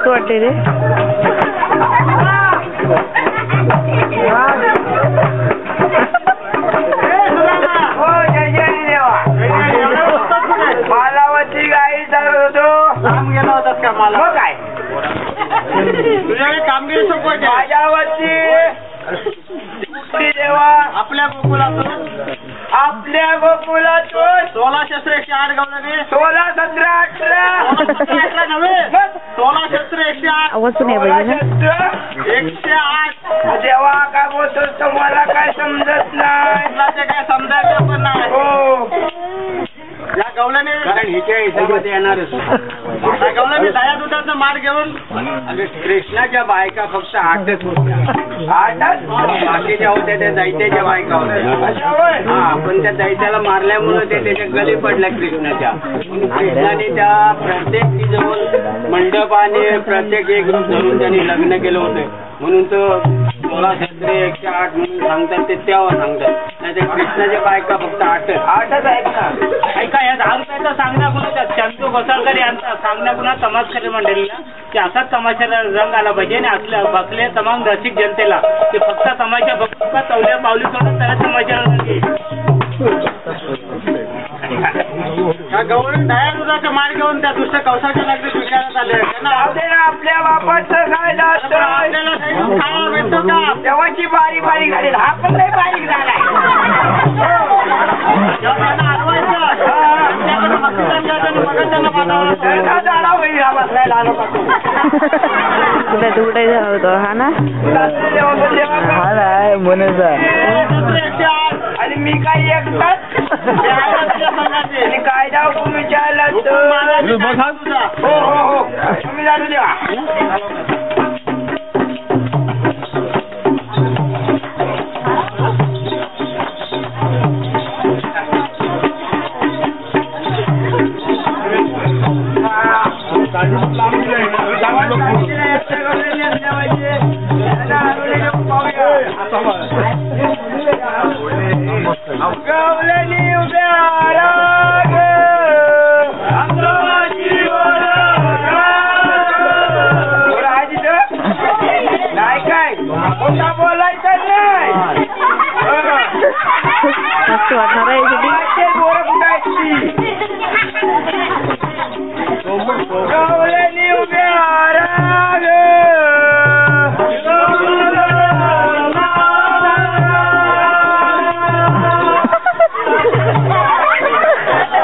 वाटते रे मालावरची गाई चालत होतो काम गेला होता का मला काय तुझ्याकडे कामगिरी सोपवायची माझ्यावरची देवा आपल्या गोकुळातून 16 शस्त्र 108 गवळणी 16 17 18 नव्हे 16 शस्त्र 108 वाचून आहे पाहिजे 108 देवा काय बोलतो तुम्हाला काय समजत नाही काय समजायचं पण नाही हो या गवळणी कारण हिच्या हिच्यामध्ये येणारच गवळणी दया दुधाचा मार घेऊन कृष्णाच्या बायका फक्त 8च होत्या 8च बाकीच्या होत्या त्या दैत्याच्या बायका होत्या हा पण त्या दैत्याला मारल्यामुळे ते त्याच्या गली पडल्या कृष्णाच्या कृष्णाने त्या प्रत्येक जवळ मंडप आणि प्रत्येक एक रूप धरून त्यांनी लग्न केलं होतं म्हणून तो 16 शस्त्रे 108 म्हणून सांगतात ते तेव्हा सांगतात नाही ते कृष्णाच्या बायका फक्त 8च आहेत ना ऐका या 10 रुपयाचा सांगण्या कुणाच्या चंदू घोसाळकर यांचा सांगण्या कुणा तमाशकरी मंडळीला की असाच तमाशाला रंग आला पाहिजे आणि असल्या बसले तमाम रसिक जनतेला ते फक्त तमाशा बघतो का तवल्या पावली सोडून त्याला तमाशाला रंग येईल गवळण दया दुधाचा मार घेऊन त्या दुष्ट कवसाच्या नगरी स्वीकारण्यात आले आपल्या बापाचं काय आपल्याला खायला भेटतो का तेव्हाची बारीक बारीक झाली हा पण नाही बारीक झालाय कुठे होतो हा ना आणि मी काय एकटाच आणि कायदा हुकूम विचारला हो हो हो तुम्ही जाणून द्या बोलायचं नाही